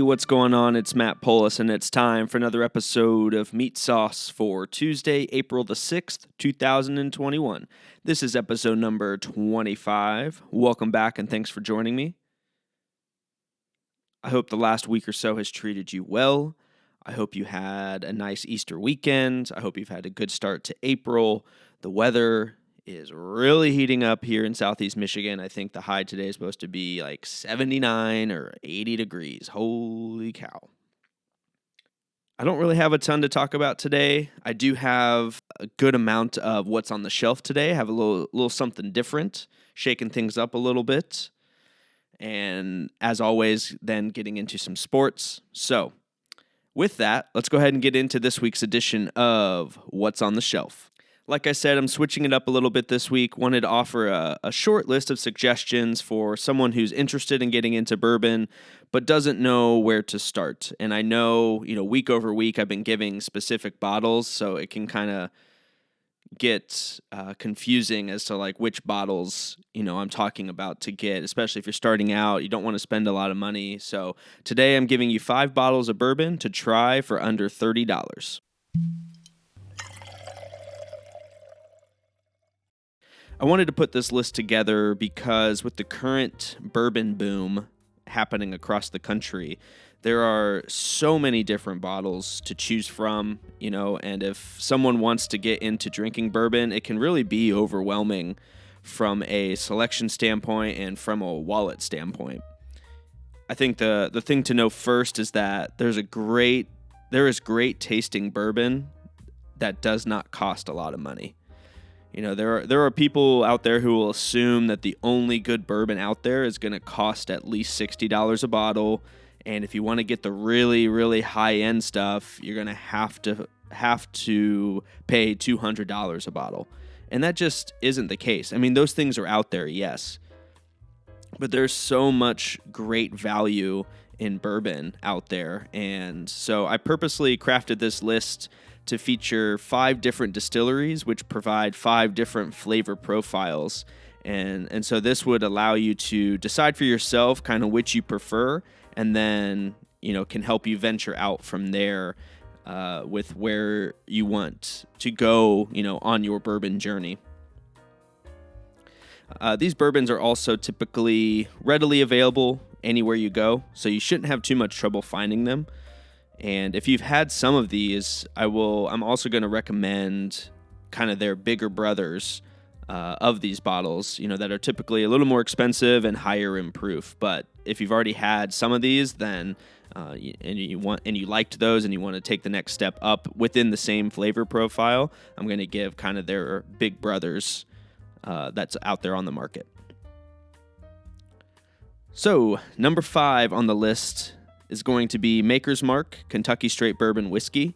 what's going on? It's Matt Polis, and it's time for another episode of MeatSauce for Tuesday, April the 6th, 2021. This is episode number 25. Welcome back, and thanks for joining me. I hope the last week or so has treated you well. I hope you had a nice Easter weekend. I hope you've had a good start to April. The weather is really heating up here in Southeast Michigan. I think the high today is supposed to be like 79 or 80 degrees. Holy cow. I don't really have a ton to talk about today. I do have a good amount of what's on the shelf today. I have a little something different, shaking things up a little bit. And as always, then getting into some sports. So with that, let's go ahead and get into this week's edition of What's on the Shelf. Like I said, I'm switching it up a little bit this week. Wanted to offer a short list of suggestions for someone who's interested in getting into bourbon, but doesn't know where to start. And I know, week over week, I've been giving specific bottles, so it can kind of get confusing as to like which bottles, I'm talking about to get, especially if you're starting out. You don't want to spend a lot of money. So today I'm giving you 5 bottles of bourbon to try for under $30. I wanted to put this list together because with the current bourbon boom happening across the country, there are so many different bottles to choose from, and if someone wants to get into drinking bourbon, it can really be overwhelming from a selection standpoint and from a wallet standpoint. I think the thing to know first is that there is great tasting bourbon that does not cost a lot of money. There are people out there who will assume that the only good bourbon out there is going to cost at least $60 a bottle, and if you want to get the really, really high-end stuff, you're going to have to pay $200 a bottle. And that just isn't the case. I mean, those things are out there, yes, but there's so much great value in bourbon out there, and so I purposely crafted this list to feature 5 different distilleries, which provide 5 different flavor profiles. And so this would allow you to decide for yourself kind of which you prefer, and then, can help you venture out from there with where you want to go, on your bourbon journey. These bourbons are also typically readily available anywhere you go, so you shouldn't have too much trouble finding them. And if you've had some of these, I'm also going to recommend kind of their bigger brothers of these bottles, that are typically a little more expensive and higher in proof. But if you've already had some of these, then and you liked those and you want to take the next step up within the same flavor profile, I'm going to give kind of their big brothers that's out there on the market. So number 5 on the list is going to be Maker's Mark Kentucky Straight Bourbon Whiskey.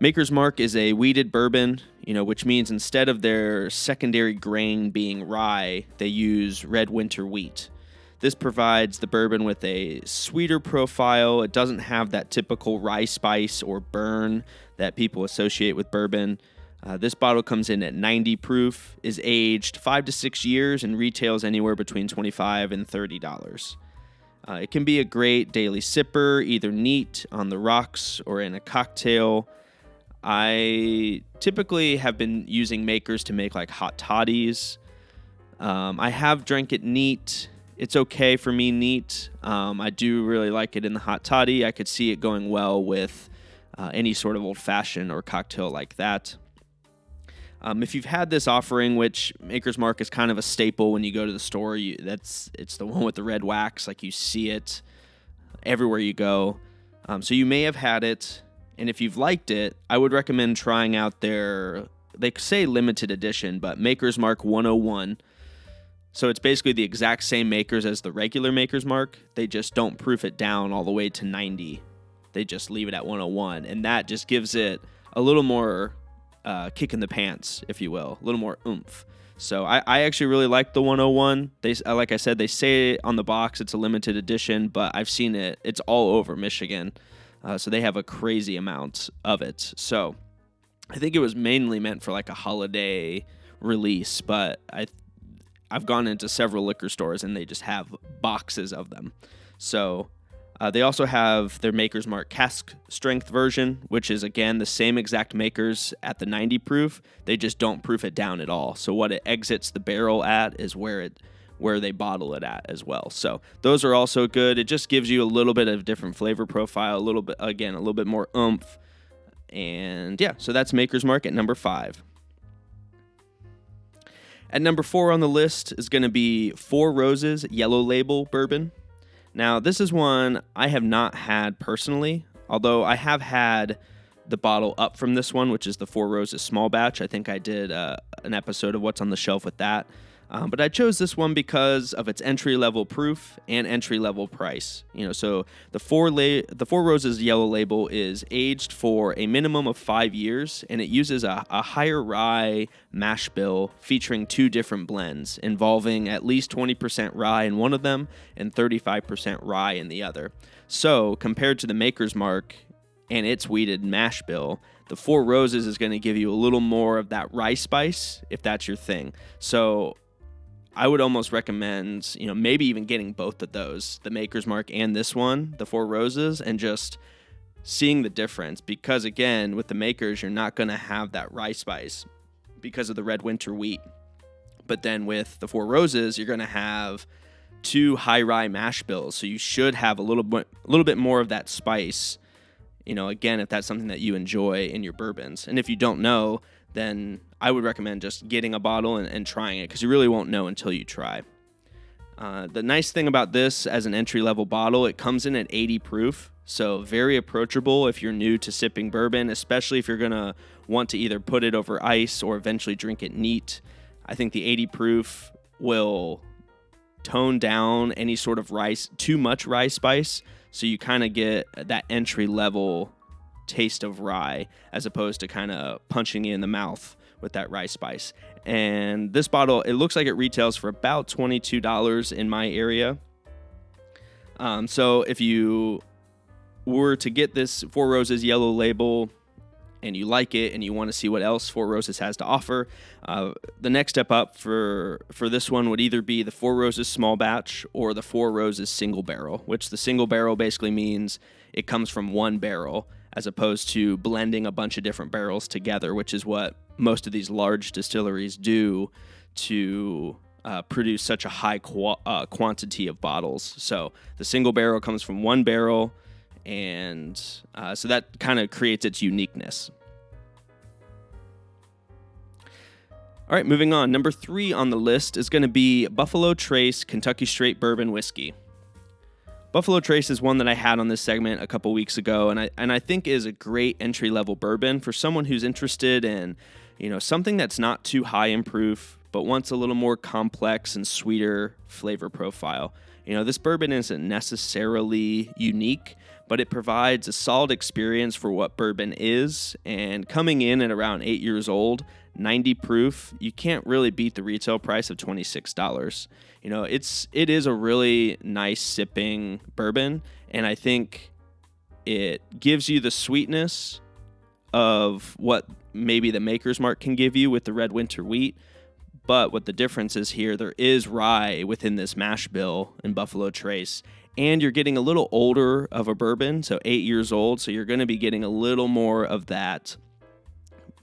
Maker's Mark is a wheated bourbon, which means instead of their secondary grain being rye, they use red winter wheat. This provides the bourbon with a sweeter profile. It doesn't have that typical rye spice or burn that people associate with bourbon. This bottle comes in at 90 proof, is aged 5 to 6 years, and retails anywhere between $25 and $30. It can be a great daily sipper, either neat, on the rocks, or in a cocktail. I typically have been using Makers to make like hot toddies. I have drank it neat. It's okay for me neat. I do really like it in the hot toddy. I could see it going well with any sort of old-fashioned or cocktail like that. If you've had this offering, which Maker's Mark is kind of a staple when you go to the store, it's the one with the red wax. Like, you see it everywhere you go. So you may have had it, and if you've liked it, I would recommend trying out they say limited edition, but Maker's Mark 101. So it's basically the exact same makers as the regular Maker's Mark. They just don't proof it down all the way to 90. They just leave it at 101, and that just gives it a little more kick in the pants, if you will, a little more oomph. So I actually really like the 101. Like I said, they say on the box it's a limited edition, but I've seen it. It's all over Michigan, so they have a crazy amount of it. So I think it was mainly meant for like a holiday release, but I've gone into several liquor stores and they just have boxes of them. So They also have their Maker's Mark cask strength version, which is, again, the same exact makers at the 90 proof. They just don't proof it down at all. So what it exits the barrel at is where they bottle it at as well. So those are also good. It just gives you a little bit of different flavor profile, a little bit more oomph. And yeah, so that's Maker's Mark at number 5. At number 4 on the list is going to be Four Roses Yellow Label Bourbon. Now, this is one I have not had personally, although I have had the bottle up from this one, which is the Four Roses Small Batch. I think I did an episode of What's on the Shelf with that. But I chose this one because of its entry-level proof and entry-level price. So the Four Roses Yellow Label is aged for a minimum of 5 years, and it uses a higher rye mash bill featuring 2 different blends, involving at least 20% rye in one of them and 35% rye in the other. So compared to the Maker's Mark and its wheated mash bill, the Four Roses is going to give you a little more of that rye spice, if that's your thing. So I would almost recommend, maybe even getting both of those, the Maker's Mark and this one, the Four Roses, and just seeing the difference. Because again, with the Makers, you're not going to have that rye spice because of the red winter wheat. But then with the Four Roses, you're going to have 2 high rye mash bills, so you should have a little bit more of that spice. Again, if that's something that you enjoy in your bourbons. And if you don't know, then I would recommend just getting a bottle and trying it, because you really won't know until you try. The nice thing about this as an entry-level bottle, it comes in at 80 proof, so very approachable if you're new to sipping bourbon, especially if you're going to want to either put it over ice or eventually drink it neat. I think the 80 proof will tone down any sort of too much rye spice, so you kind of get that entry-level taste of rye as opposed to kind of punching you in the mouth with that rye spice. And this bottle, it looks like it retails for about $22 in my area. So if you were to get this Four Roses Yellow Label and you like it and you want to see what else Four Roses has to offer, the next step up for this one would either be the Four Roses Small Batch or the Four Roses Single Barrel, which the single barrel basically means it comes from one barrel as opposed to blending a bunch of different barrels together, which is what most of these large distilleries do to produce such a high quantity of bottles. So the single barrel comes from one barrel, and so that kind of creates its uniqueness. All right, moving on. Number 3 on the list is going to be Buffalo Trace Kentucky Straight Bourbon Whiskey. Buffalo Trace is one that I had on this segment a couple weeks ago, and I think is a great entry-level bourbon for someone who's interested in, something that's not too high in proof, but wants a little more complex and sweeter flavor profile. This bourbon isn't necessarily unique, but it provides a solid experience for what bourbon is, and coming in at around 8 years old, 90 proof, you can't really beat the retail price of $26. It is a really nice sipping bourbon, and I think it gives you the sweetness of what maybe the Maker's Mark can give you with the red winter wheat. But what the difference is here, there is rye within this mash bill in Buffalo Trace, and you're getting a little older of a bourbon, so 8 years old, so you're going to be getting a little more of that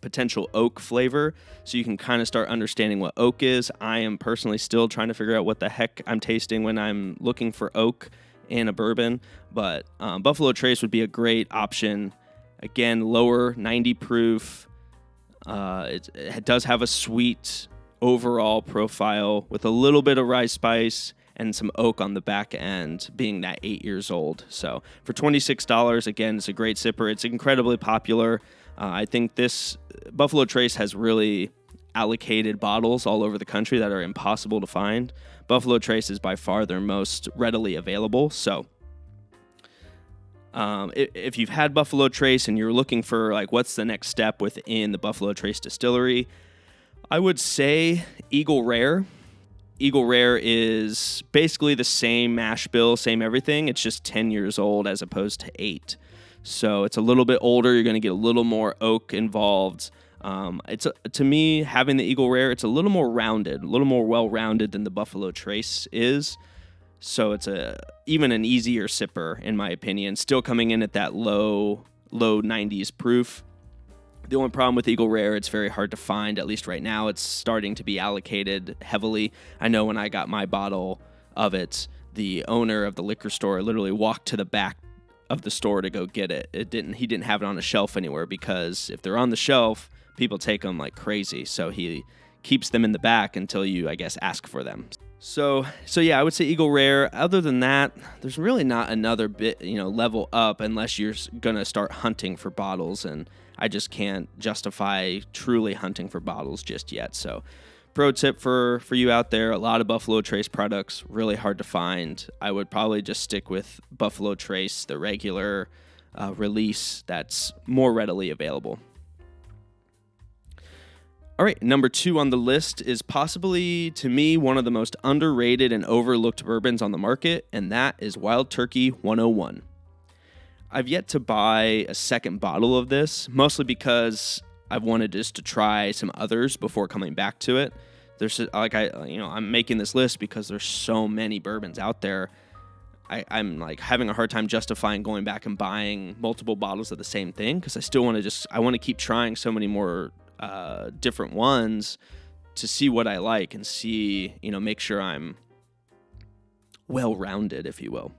potential oak flavor, so you can kind of start understanding what oak is. I am personally still trying to figure out what the heck I'm tasting when I'm looking for oak in a bourbon, but Buffalo Trace would be a great option. Again, lower, 90 proof. It does have a sweet overall profile with a little bit of rye spice and some oak on the back end, being that 8 years old. So for $26, again, it's a great sipper. It's incredibly popular. I think this Buffalo Trace has really allocated bottles all over the country that are impossible to find. Buffalo Trace is by far their most readily available. So if you've had Buffalo Trace and you're looking for what's the next step within the Buffalo Trace distillery, I would say Eagle Rare. Eagle Rare is basically the same mash bill, same everything. It's just 10 years old as opposed to 8. So it's a little bit older. You're going to get a little more oak involved. To me, having the Eagle Rare, it's a little more rounded, a little more well-rounded than the Buffalo Trace is. So it's even an easier sipper, in my opinion, still coming in at that low 90s proof. The only problem with Eagle Rare, it's very hard to find. At least right now, it's starting to be allocated heavily. I know when I got my bottle of it, the owner of the liquor store literally walked to the back of the store to go get it. He didn't have it on a shelf anywhere, because if they're on the shelf, people take them like crazy. So he keeps them in the back until you, I guess, ask for them. So yeah, I would say Eagle Rare. Other than that, there's really not another bit, level up, unless you're gonna start hunting for bottles, and I just can't justify truly hunting for bottles just yet. So, pro tip for you out there: a lot of Buffalo Trace products really hard to find. I would probably just stick with Buffalo Trace, the regular release that's more readily available. All right, number 2 on the list is possibly, to me, one of the most underrated and overlooked bourbons on the market, and that is Wild Turkey 101. I've yet to buy a second bottle of this, mostly because I've wanted just to try some others before coming back to it. I'm making this list because there's so many bourbons out there. I'm like having a hard time justifying going back and buying multiple bottles of the same thing, because I still want to keep trying so many more different ones to see what I like and see, make sure I'm well-rounded, if you will.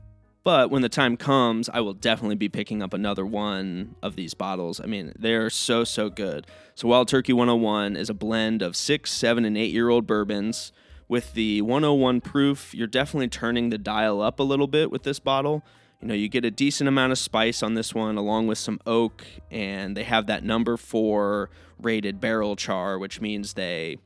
But when the time comes, I will definitely be picking up another one of these bottles. I mean, they're so, so good. So Wild Turkey 101 is a blend of 6, 7, and 8-year-old bourbons. With the 101 proof, you're definitely turning the dial up a little bit with this bottle. You get a decent amount of spice on this one, along with some oak, and they have that number 4 rated barrel char, which means they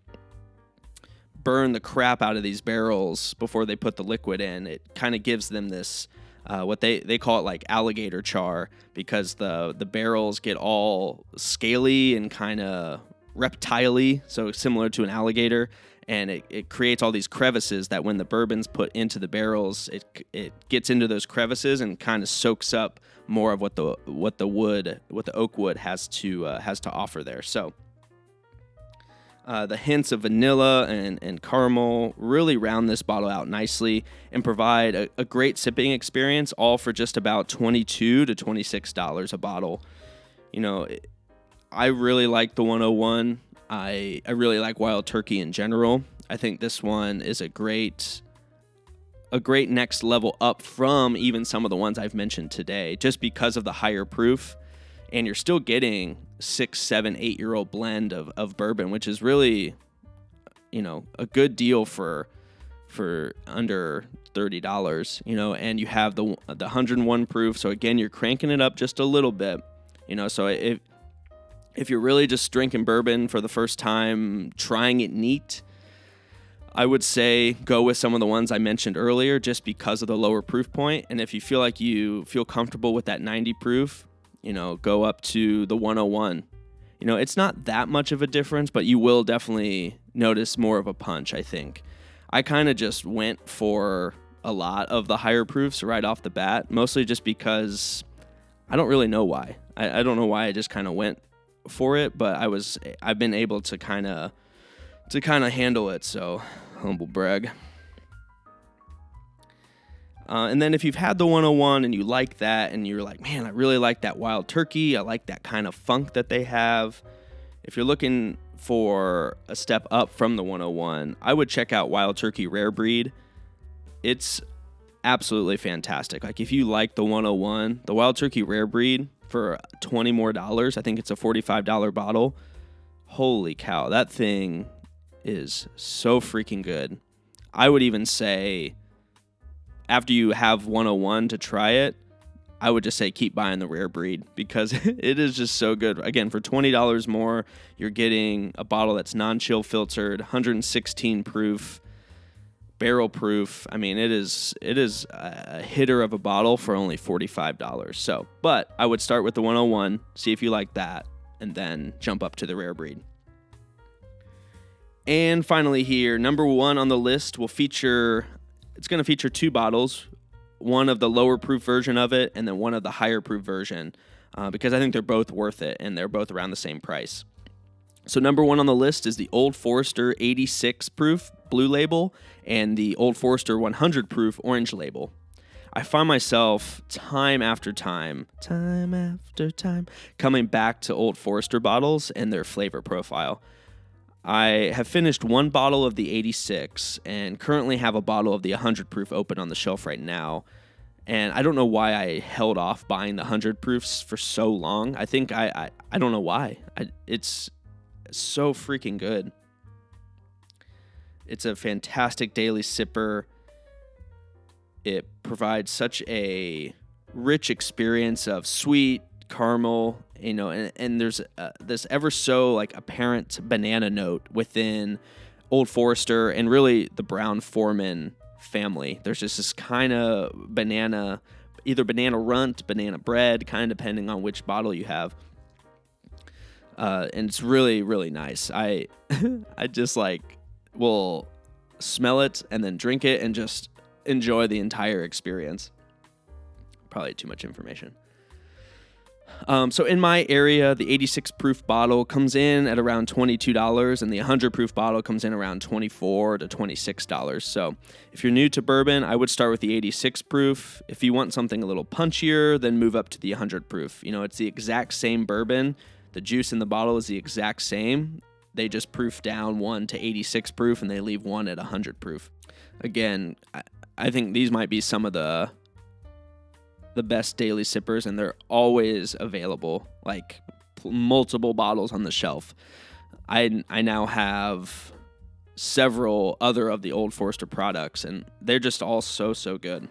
burn the crap out of these barrels before they put the liquid in. It kind of gives them this, what they call it like alligator char, because the barrels get all scaly and kind of reptile-y, so similar to an alligator. And it creates all these crevices that when the bourbon's put into the barrels, it gets into those crevices and kind of soaks up more of what the oak wood has to offer there. So the hints of vanilla and caramel really round this bottle out nicely and provide a great sipping experience, all for just about $22 to $26 a bottle. I really like the 101. I really like Wild Turkey in general. I think this one is a great next level up from even some of the ones I've mentioned today, just because of the higher proof, and you're still getting 6, 7, 8-year-old blend of bourbon, which is really, a good deal for under $30, and you have the 101 proof. So again, you're cranking it up just a little bit, so if you're really just drinking bourbon for the first time, trying it neat, I would say go with some of the ones I mentioned earlier, just because of the lower proof point. And if you feel like you feel comfortable with that 90 proof, go up to the 101. It's not that much of a difference, but you will definitely notice more of a punch, I think. I kind of just went for a lot of the higher proofs right off the bat, mostly just because I don't really know why. I don't know why I just kind of went for it, but I've been able to kind of handle it, so humble brag. And then if you've had the 101 and you like that and you're like, man, I really like that Wild Turkey, I like that kind of funk that they have, if you're looking for a step up from the 101, I would check out Wild Turkey Rare Breed. It's absolutely fantastic. Like, if you like the 101, the Wild Turkey Rare Breed, for $20 more, I think it's a $45 bottle. Holy cow, that thing is so freaking good. I would even say, after you have 101 to try it, I would just say keep buying the Rare Breed, because it is just so good. Again, for $20 more, you're getting a bottle that's non-chill filtered, 116 proof, barrel proof. I mean, it is a hitter of a bottle for only $45. So, but I would start with the 101, see if you like that, and then jump up to the Rare Breed. And finally here, number 1 on the list it's going to feature 2 bottles, one of the lower proof version of it, and then one of the higher proof version, because I think they're both worth it, and they're both around the same price. So number 1 on the list is the Old Forester 86 proof Blue Label and the Old Forester 100 Proof Orange Label. I find myself time after time, coming back to Old Forester bottles and their flavor profile. I have finished one bottle of the 86 and currently have a bottle of the 100 proof open on the shelf right now. And I don't know why I held off buying the 100 proofs for so long. I think I don't know why. It's so freaking good. It's a fantastic daily sipper. It provides such a rich experience of sweet caramel, and there's this ever so like apparent banana note within Old Forester and really the Brown-Forman family. There's just this kind of banana, either banana runt, banana bread, kind of depending on which bottle you have. And it's really, really nice. I just will smell it and then drink it and just enjoy the entire experience. Probably too much information. So in my area, the 86 proof bottle comes in at around $22, and the 100 proof bottle comes in around $24 to $26. So if you're new to bourbon, I would start with the 86 proof. If you want something a little punchier, then move up to the 100 proof. It's the exact same bourbon. The juice in the bottle is the exact same. They just proof down one to 86 proof, and they leave one at 100 proof. Again, I think these might be some of the best daily sippers, and they're always available, like multiple bottles on the shelf. I now have several other of the Old Forester products, and they're just all so good.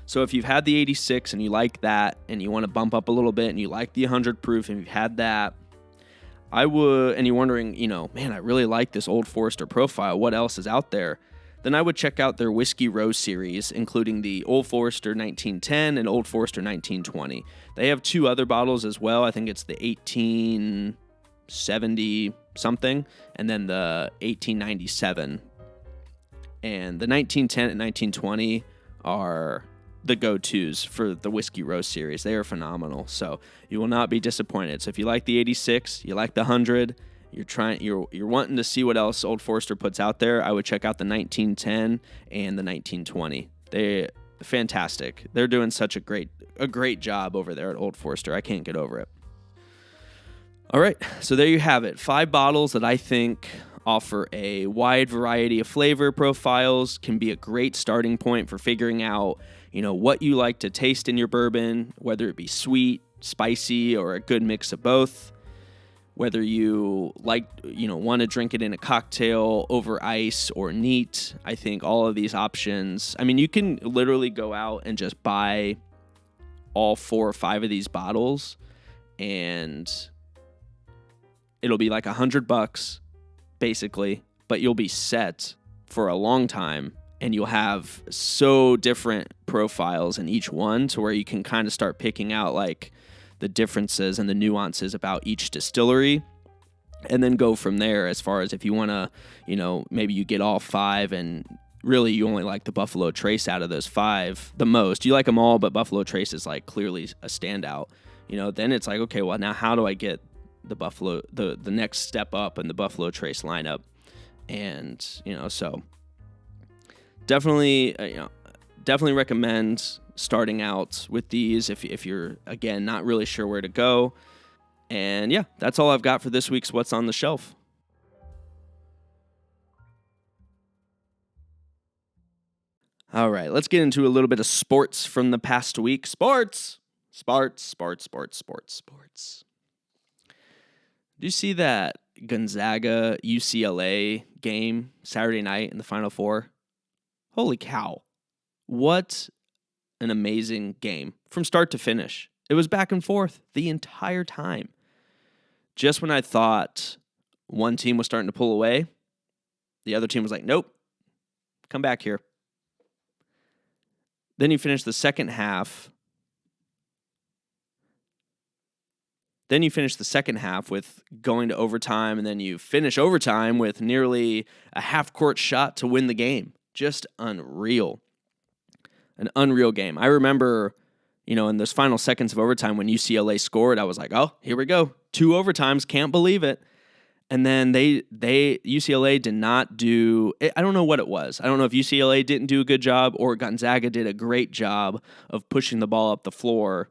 So if you've had the 86 and you like that, and you want to bump up a little bit, and you like the 100 proof, and you've had that, and you're wondering, man, I really like this Old Forester profile. What else is out there? Then I would check out their Whiskey Row series, including the Old Forester 1910 and Old Forester 1920. They have two other bottles as well. I think it's the 1870 something, and then the 1897. And the 1910 and 1920 are the go-tos for the Whiskey Row series. They are phenomenal, so you will not be disappointed. So if you like the 86, you like the 100, you're wanting to see what else Old Forester puts out there, I would check out the 1910 and the 1920. They're fantastic. They're doing such a great job over there at Old Forester. I can't get over it. All right, so there you have it. 5 bottles that I think offer a wide variety of flavor profiles, can be a great starting point for figuring out, what you like to taste in your bourbon, whether it be sweet, spicy, or a good mix of both. Whether you want to drink it in a cocktail, over ice, or neat. I think all of these options, you can literally go out and just buy all 4 or 5 of these bottles, and it'll be like $100 basically, but you'll be set for a long time, and you'll have so different profiles in each one to where you can kind of start picking out like the differences and the nuances about each distillery, and then go from there as far as if you want to, maybe you get all 5 and really you only like the Buffalo Trace out of those 5 the most. You like them all, but Buffalo Trace is like clearly a standout. Then it's like, okay, well, now how do I get the Buffalo, the next step up in the Buffalo Trace lineup? And, so definitely recommend starting out with these if you're, again, not really sure where to go. And yeah, that's all I've got for this week's What's on the Shelf. All right, let's get into a little bit of sports from the past week. Sports. Do you see that Gonzaga UCLA game Saturday night in the Final Four? Holy cow. What an amazing game from start to finish. It was back and forth the entire time. Just when I thought one team was starting to pull away, the other team was like, nope, come back here. Then you finish the second half. With going to overtime, and then you finish overtime with nearly a half-court shot to win the game. Just unreal. An unreal game. I remember, in those final seconds of overtime when UCLA scored, I was like, oh, here we go. 2 overtimes, can't believe it. And then UCLA did not do, I don't know what it was. I don't know if UCLA didn't do a good job or Gonzaga did a great job of pushing the ball up the floor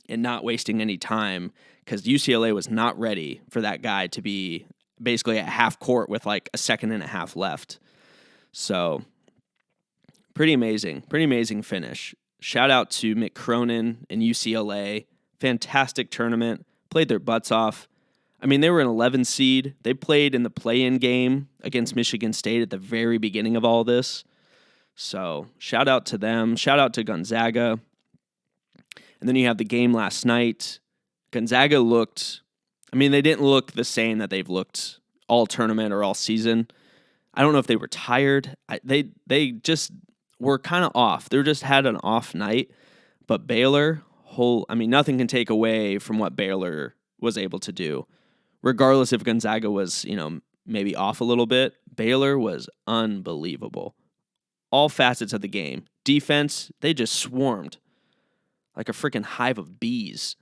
and not wasting any time, because UCLA was not ready for that guy to be basically at half court with like a second and a half left. So pretty amazing finish. Shout out to Mick Cronin and UCLA. Fantastic tournament. Played their butts off. I mean, they were an 11 seed. They played in the play-in game against Michigan State at the very beginning of all this. So shout out to them. Shout out to Gonzaga. And then you have the game last night. Gonzaga looked, I mean, they didn't look the same that they've looked all tournament or all season. I don't know if they were tired. They just were kind of off. They just had an off night. But Baylor, nothing can take away from what Baylor was able to do. Regardless if Gonzaga was, maybe off a little bit, Baylor was unbelievable. All facets of the game. Defense, they just swarmed like a freaking hive of bees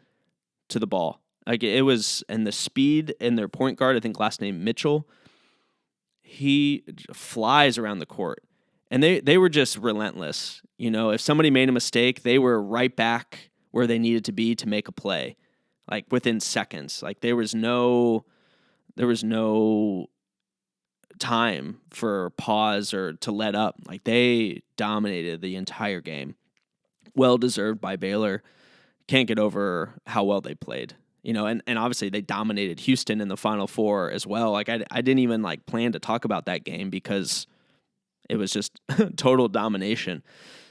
to the ball. Like it was, and the speed in their point guard, I think last name Mitchell, he flies around the court. And they were just relentless. If somebody made a mistake, they were right back where they needed to be to make a play. Like within seconds. Like there was no time for pause or to let up. Like they dominated the entire game. Well deserved by Baylor. Can't get over how well they played. And obviously they dominated Houston in the Final Four as well. Like I didn't even plan to talk about that game because it was just total domination.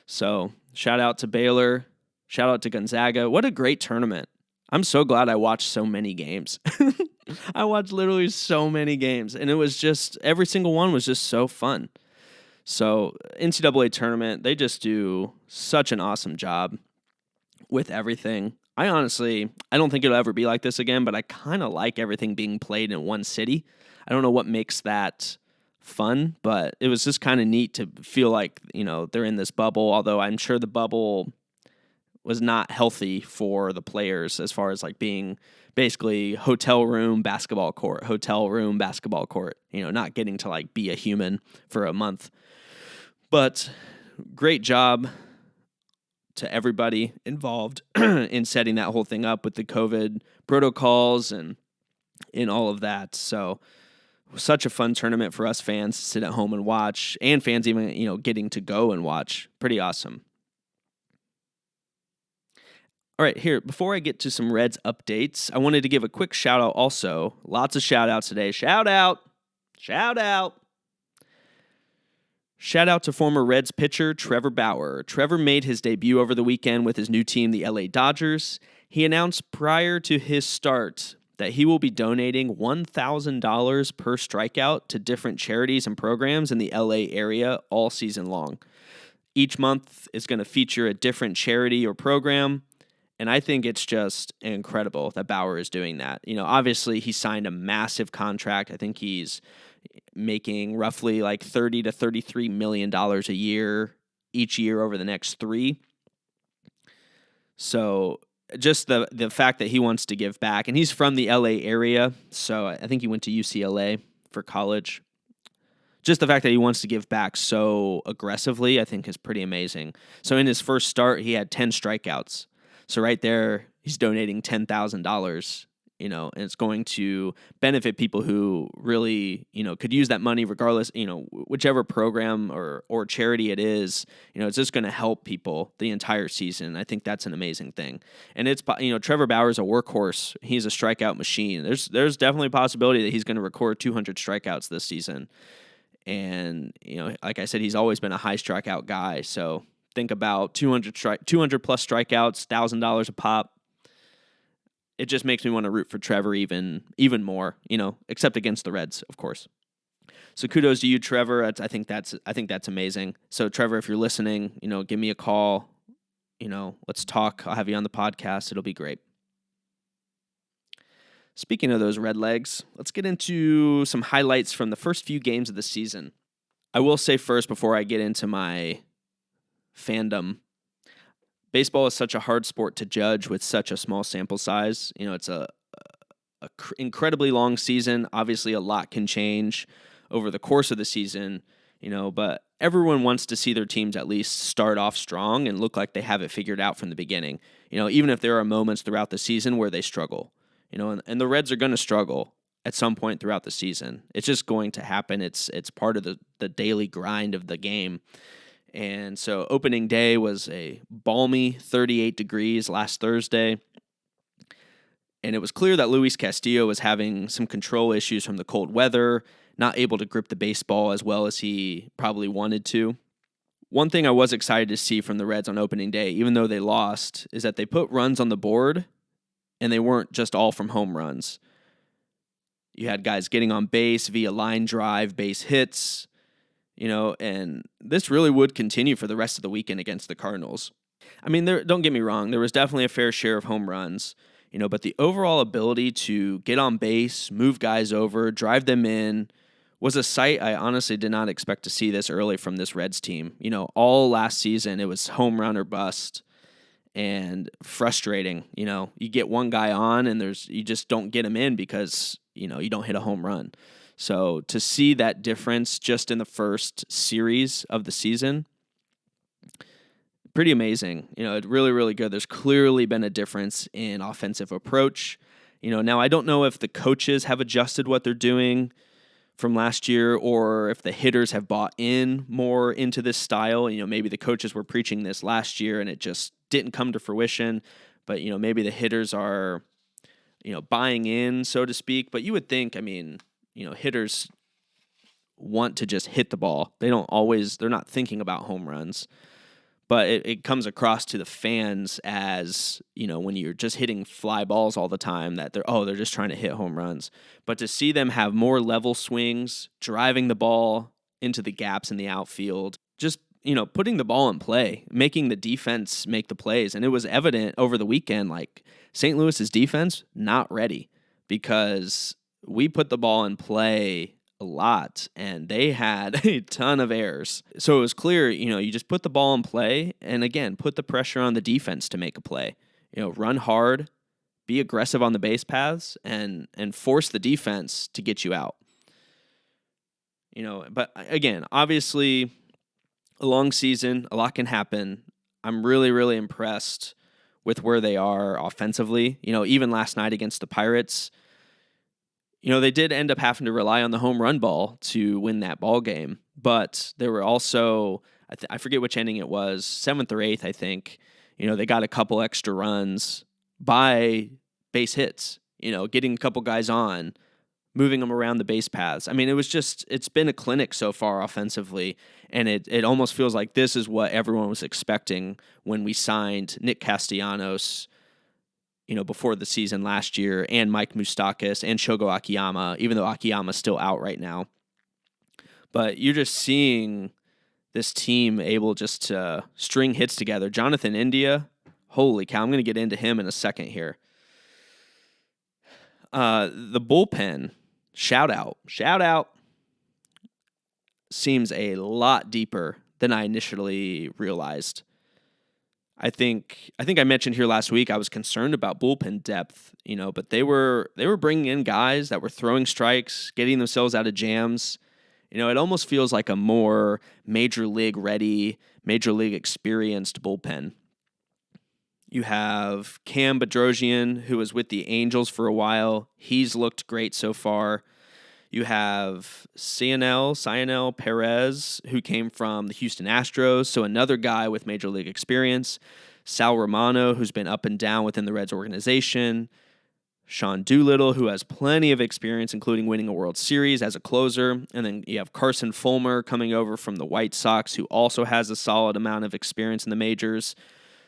So shout out to Baylor. Shout out to Gonzaga. What a great tournament. I'm so glad I watched so many games. I watched literally so many games, and it was just, every single one was just so fun. So NCAA tournament, they just do such an awesome job with everything. I don't think it'll ever be like this again, but I kind of like everything being played in one city. I don't know what makes that fun, but it was just kind of neat to feel like, they're in this bubble, although I'm sure the bubble was not healthy for the players as far as being basically hotel room, basketball court, not getting to be a human for a month. But great job to everybody involved in setting that whole thing up with the COVID protocols and in all of that. So such a fun tournament for us fans to sit at home and watch, and fans even, getting to go and watch. Pretty awesome. All right, here, before I get to some Reds updates, I wanted to give a quick shout out also. Lots of shout outs today. Shout out. Shout out to former Reds pitcher Trevor Bauer. Trevor made his debut over the weekend with his new team, the LA Dodgers. He announced prior to his start that he will be donating $1,000 per strikeout to different charities and programs in the LA area all season long. Each month is going to feature a different charity or program. And I think it's just incredible that Bauer is doing that. Obviously he signed a massive contract. I think he's making roughly $30 to $33 million a year, each year over the next 3. So just the fact that he wants to give back, and he's from the LA area. So I think he went to UCLA for college. Just the fact that he wants to give back so aggressively, I think is pretty amazing. So in his first start, he had 10 strikeouts. So right there, he's donating $10,000, and it's going to benefit people who really, could use that money regardless, whichever program or charity it is, it's just going to help people the entire season. I think that's an amazing thing. And it's, Trevor Bauer's a workhorse. He's a strikeout machine. There's definitely a possibility that he's going to record 200 strikeouts this season. And, like I said, he's always been a high strikeout guy. So think about 200 plus strikeouts, $1,000 a pop. It just makes me want to root for Trevor even more, except against the Reds, of course. So kudos to you, Trevor. I think that's amazing. So Trevor, if you're listening, give me a call. Let's talk. I'll have you on the podcast. It'll be great. Speaking of those red legs, let's get into some highlights from the first few games of the season. I will say first, before I get into my fandom, baseball is such a hard sport to judge with such a small sample size. It's a incredibly long season. Obviously, a lot can change over the course of the season, but everyone wants to see their teams at least start off strong and look like they have it figured out from the beginning. Even if there are moments throughout the season where they struggle, and the Reds are going to struggle at some point throughout the season. It's just going to happen. It's part of the daily grind of the game. And so opening day was a balmy 38 degrees last Thursday. And it was clear that Luis Castillo was having some control issues from the cold weather, not able to grip the baseball as well as he probably wanted to. One thing I was excited to see from the Reds on opening day, even though they lost, is that they put runs on the board, and they weren't just all from home runs. You had guys getting on base via line drive, base hits, and this really would continue for the rest of the weekend against the Cardinals. I mean, don't get me wrong, there was definitely a fair share of home runs, but the overall ability to get on base, move guys over, drive them in, was a sight I honestly did not expect to see this early from this Reds team. All last season, it was home run or bust, and frustrating. You get one guy on, and you just don't get him in because, you don't hit a home run. So to see that difference just in the first series of the season, pretty amazing. It's really, really good. There's clearly been a difference in offensive approach. Now I don't know if the coaches have adjusted what they're doing from last year or if the hitters have bought in more into this style. Maybe the coaches were preaching this last year and it just didn't come to fruition. But, maybe the hitters are, buying in, so to speak. But you would think, hitters want to just hit the ball. They're not thinking about home runs. But it comes across to the fans as, when you're just hitting fly balls all the time, that they're just trying to hit home runs. But to see them have more level swings, driving the ball into the gaps in the outfield, just, putting the ball in play, making the defense make the plays. And it was evident over the weekend, like St. Louis's defense, not ready, because we put the ball in play a lot, and they had a ton of errors. So it was clear, you just put the ball in play, and again, put the pressure on the defense to make a play. Run hard, be aggressive on the base paths, and force the defense to get you out. But again, obviously, a long season, a lot can happen. I'm really, really impressed with where they are offensively. Even last night against the Pirates, they did end up having to rely on the home run ball to win that ball game. But there were also, I forget which inning it was, 7th or 8th, I think. They got a couple extra runs by base hits, getting a couple guys on, moving them around the base paths. It's been a clinic so far offensively, and it almost feels like this is what everyone was expecting when we signed Nick Castellanos, before the season last year, and Mike Moustakas and Shogo Akiyama, even though Akiyama's still out right now. But you're just seeing this team able just to string hits together. Jonathan India, holy cow, I'm going to get into him in a second here. The bullpen, shout out, seems a lot deeper than I initially realized. I think I mentioned here last week I was concerned about bullpen depth, but they were bringing in guys that were throwing strikes, getting themselves out of jams. It almost feels like a more major league ready, major league experienced bullpen. You have Cam Bedrosian, who was with the Angels for a while. He's looked great so far. You have Cionel Perez, who came from the Houston Astros, so another guy with major league experience. Sal Romano, who's been up and down within the Reds organization. Sean Doolittle, who has plenty of experience, including winning a World Series as a closer. And then you have Carson Fulmer coming over from the White Sox, who also has a solid amount of experience in the majors.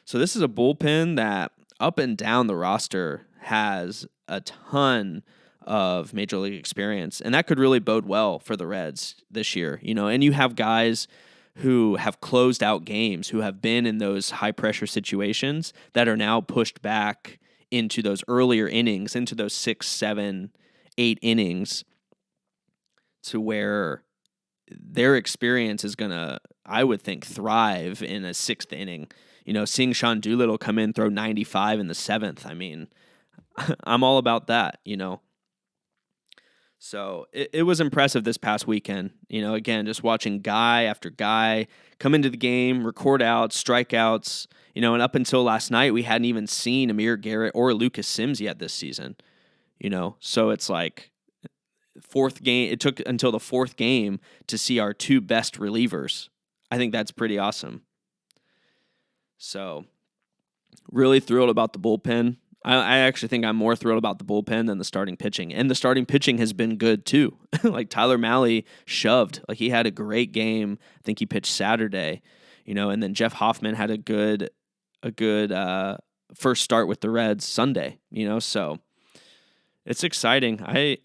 So this is a bullpen that up and down the roster has a ton of major league experience, and that could really bode well for the Reds this year. And you have guys who have closed out games, who have been in those high pressure situations that are now pushed back into those earlier innings, into those 6, 7, 8 innings, to where their experience is going to, I would think, thrive in a 6th inning. Seeing Sean Doolittle come in, throw 95 in the 7th, I'm all about that, So it was impressive this past weekend. Again, just watching guy after guy come into the game, record outs, strikeouts, and up until last night, we hadn't even seen Amir Garrett or Lucas Sims yet this season, So it's like fourth game. It took until the fourth game to see our two best relievers. I think that's pretty awesome. So really thrilled about the bullpen. I actually think I'm more thrilled about the bullpen than the starting pitching. And the starting pitching has been good too. Like Tyler Mahle shoved. Like he had a great game. I think he pitched Saturday, and then Jeff Hoffman had a good first start with the Reds Sunday, so it's exciting. I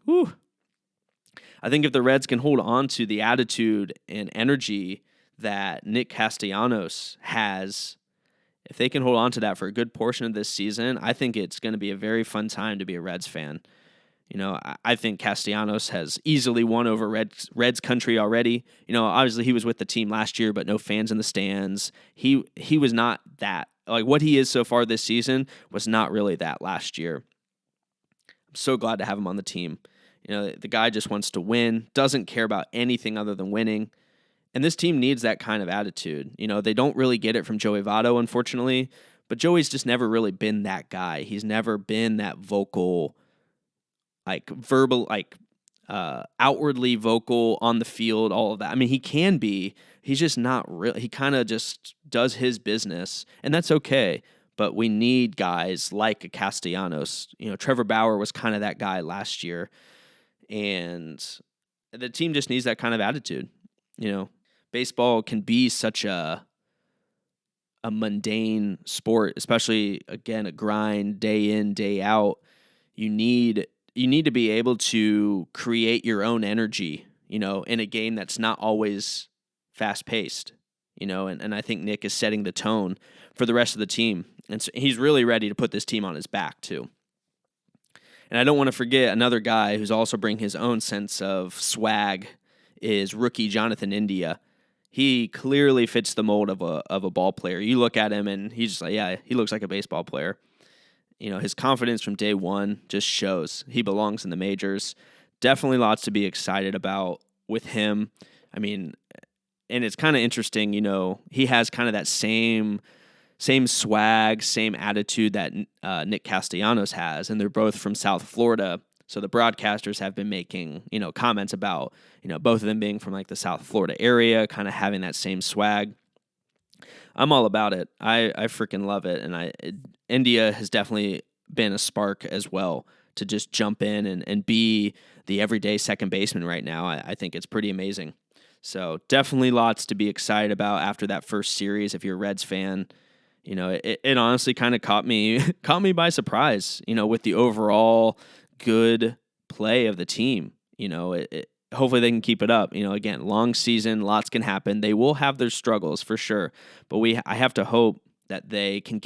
think if the Reds can hold on to the attitude and energy that Nick Castellanos has, if they can hold on to that for a good portion of this season, I think it's going to be a very fun time to be a Reds fan. I think Castellanos has easily won over Reds country already. Obviously he was with the team last year, but no fans in the stands. He was not that. Like what he is so far this season was not really that last year. I'm so glad to have him on the team. The guy just wants to win, doesn't care about anything other than winning. And this team needs that kind of attitude. They don't really get it from Joey Votto, unfortunately, but Joey's just never really been that guy. He's never been that vocal, outwardly vocal on the field, all of that. I mean, he can be. He's just not real. He kind of just does his business, and that's okay. But we need guys like a Castellanos. Trevor Bauer was kind of that guy last year, and the team just needs that kind of attitude. Baseball can be such a mundane sport, especially, again, a grind day in, day out. You need to be able to create your own energy, in a game that's not always fast-paced, and I think Nick is setting the tone for the rest of the team. And so he's really ready to put this team on his back, too. And I don't want to forget another guy who's also bringing his own sense of swag is rookie Jonathan India. He clearly fits the mold of a ball player. You look at him and he's just like, yeah, he looks like a baseball player. His confidence from day one just shows he belongs in the majors. Definitely lots to be excited about with him. I mean, and it's kind of interesting, he has kind of that same swag, same attitude that Nick Castellanos has, and they're both from South Florida. So the broadcasters have been making, comments about, both of them being from like the South Florida area, kind of having that same swag. I'm all about it. I freaking love it. And India has definitely been a spark as well to just jump in and be the everyday second baseman right now. I think it's pretty amazing. So definitely lots to be excited about after that first series. If you're a Reds fan, it honestly kind of caught me by surprise, with the overall good play of the team. Hopefully they can keep it up. Again, long season, lots can happen. They will have their struggles for sure, but I have to hope that they can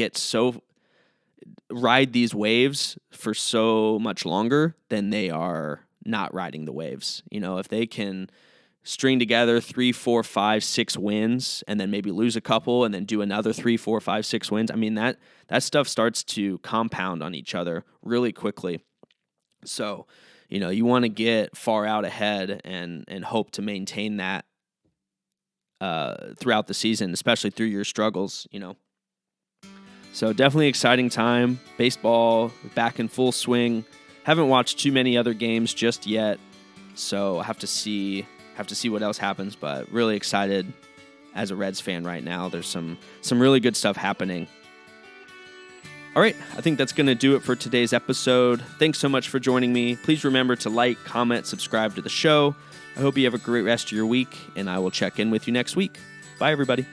ride these waves for so much longer than they are not riding the waves. If they can string together 3, 4, 5, 6 wins and then maybe lose a couple and then do another 3, 4, 5, 6 wins. I mean, that stuff starts to compound on each other really quickly. So, you want to get far out ahead and hope to maintain that throughout the season, especially through your struggles, So definitely exciting time. Baseball back in full swing. Haven't watched too many other games just yet, so I have to see what else happens, but really excited as a Reds fan right now. There's some really good stuff happening. All right, I think that's going to do it for today's episode. Thanks so much for joining me. Please remember to like, comment, subscribe to the show. I hope you have a great rest of your week, and I will check in with you next week. Bye, everybody.